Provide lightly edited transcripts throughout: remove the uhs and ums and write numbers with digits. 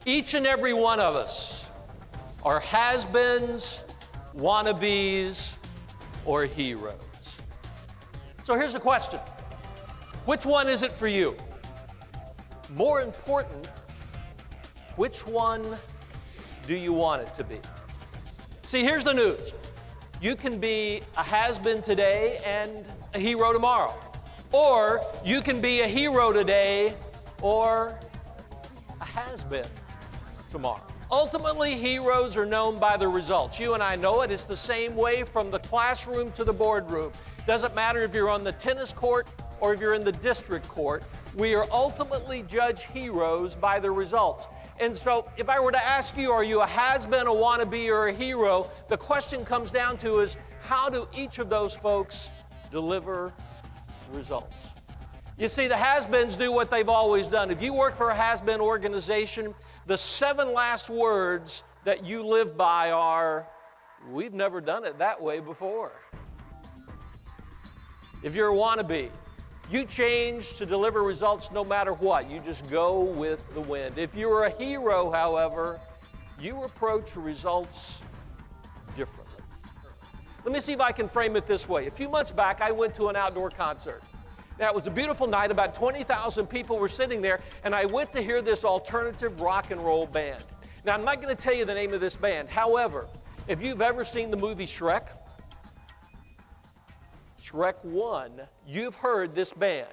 Each and every one of us are has-beens, wannabes, or heroes. So here's the question. Which one is it for you? More important, which one do you want it to be? See, here's the news. You can be a has-been today and a hero tomorrow. Or you can be a hero today or a has-been tomorrow. Ultimately, heroes are known by their results. You and I know it. It's the same way from the classroom to the boardroom. Doesn't matter if you're on the tennis court or if you're in the district court. We are ultimately judged heroes by their results. And so if I were to ask you, are you a has-been, a wannabe, or a hero? The question comes down to is, how do each of those folks deliver results? You see, the has-beens do what they've always done. If you work for a has-been organization, the 7 last words that you live by are, we've never done it that way before. If you're a wannabe, you change to deliver results no matter what. You just go with the wind. If you're a hero, however, you approach results differently. Let me see if I can frame it this way. A few months back, I went to an outdoor concert. Now, it was a beautiful night. About 20,000 people were sitting there, and I went to hear this alternative rock and roll band. Now, I'm not going to tell you the name of this band. However, if you've ever seen the movie Shrek 1, you've heard this band.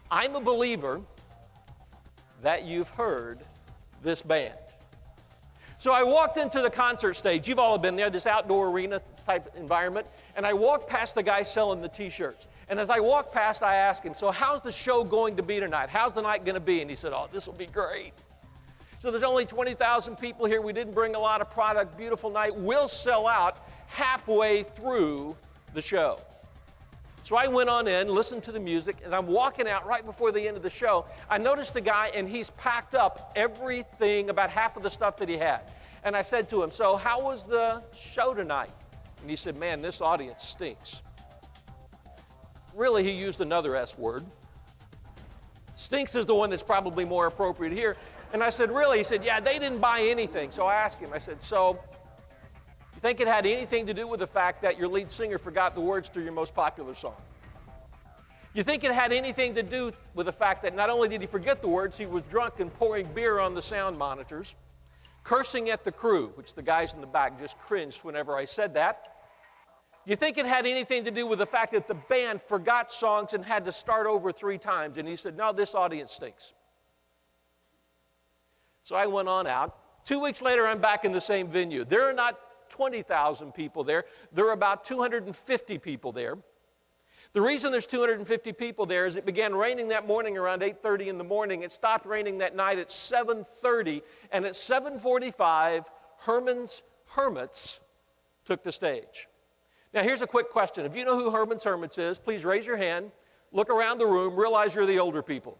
I'm a believer that you've heard this band. So I walked into the concert stage. You've all been there, this outdoor arena type environment. And I walked past the guy selling the T-shirts. And as I walked past, I asked him, so how's the show going to be tonight? How's the night going to be? And he said, oh, this will be great. So there's only 20,000 people here. We didn't bring a lot of product. Beautiful night. We'll sell out halfway through the show. So I went on in, listened to the music, and I'm walking out right before the end of the show. I noticed the guy, and he's packed up everything, about half of the stuff that he had. And I said to him, so how was the show tonight? And he said, man, this audience stinks. Really, he used another S word. Stinks is the one that's probably more appropriate here. And I said, really? He said, yeah, they didn't buy anything. So I asked him, I said, so you think it had anything to do with the fact that your lead singer forgot the words to your most popular song? You think it had anything to do with the fact that not only did he forget the words, he was drunk and pouring beer on the sound monitors, cursing at the crew, which the guys in the back just cringed whenever I said that. You think it had anything to do with the fact that the band forgot songs and had to start over 3 times? And he said, no, this audience stinks. So I went on out. 2 weeks later, I'm back in the same venue. There are not 20,000 people there. There are about 250 people there. The reason there's 250 people there is it began raining that morning around 8:30 in the morning. It stopped raining that night at 7:30. And at 7:45, Herman's Hermits took the stage. Now, here's a quick question. If you know who Herman's Hermits is, please raise your hand, look around the room, realize you're the older people.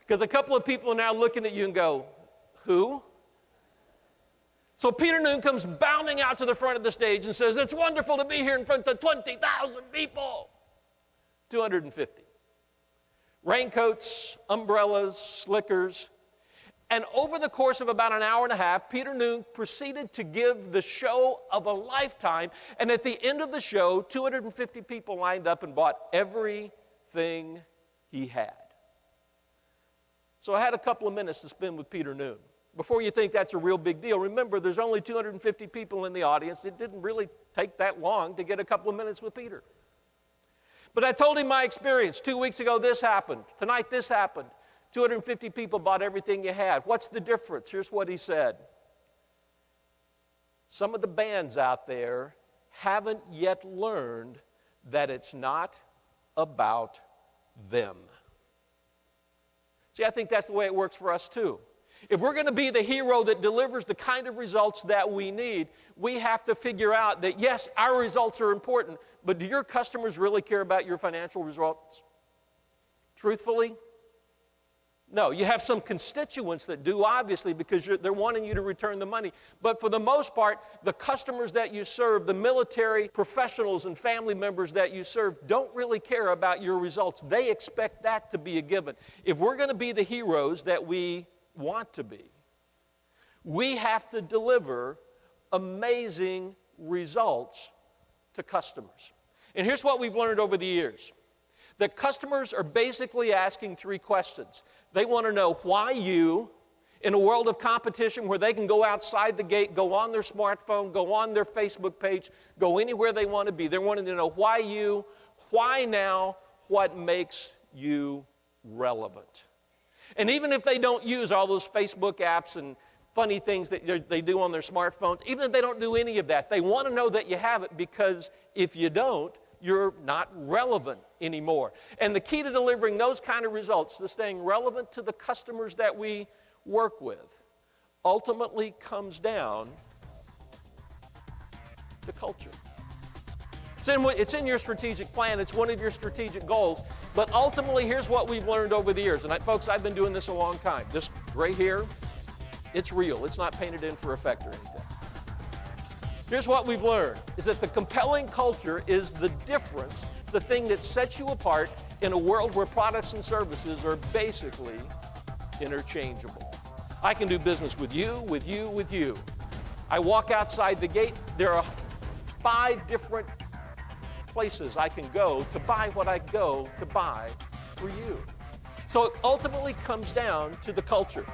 Because a couple of people are now looking at you and go, who? So Peter Noon comes bounding out to the front of the stage and says, it's wonderful to be here in front of 20,000 people. 250. Raincoats, umbrellas, slickers. And over the course of about an hour and a half, Peter Noon proceeded to give the show of a lifetime. And at the end of the show, 250 people lined up and bought everything he had. So I had a couple of minutes to spend with Peter Noon. Before you think that's a real big deal, remember there's only 250 people in the audience. It didn't really take that long to get a couple of minutes with Peter. But I told him my experience. 2 weeks ago this happened. Tonight this happened. 250 people bought everything you had. What's the difference? Here's what he said. Some of the bands out there haven't yet learned that it's not about them. See, I think that's the way it works for us too. If we're going to be the hero that delivers the kind of results that we need, we have to figure out that, yes, our results are important, but do your customers really care about your financial results? Truthfully? No. You have some constituents that do, obviously, because they're wanting you to return the money. But for the most part, the customers that you serve, the military professionals and family members that you serve, don't really care about your results. They expect that to be a given. If we're going to be the heroes that we want to be. We have to deliver amazing results to customers. And here's what we've learned over the years. That customers are basically asking three questions. They want to know why you, in a world of competition where they can go outside the gate, go on their smartphone, go on their Facebook page, go anywhere they want to be. They're wanting to know why you, why now, what makes you relevant. And even if they don't use all those Facebook apps and funny things that they do on their smartphones, even if they don't do any of that, they want to know that you have it, because if you don't, you're not relevant anymore. And the key to delivering those kind of results, to staying relevant to the customers that we work with, ultimately comes down to culture. It's in your strategic plan. It's one of your strategic goals. But ultimately, here's what we've learned over the years. And folks, I've been doing this a long time. This right here, it's real. It's not painted in for effect or anything. Here's what we've learned, is that the compelling culture is the difference, the thing that sets you apart in a world where products and services are basically interchangeable. I can do business with you, with you, with you. I walk outside the gate, there are 5 different places I can go to buy what I go to buy for you. So it ultimately comes down to the culture.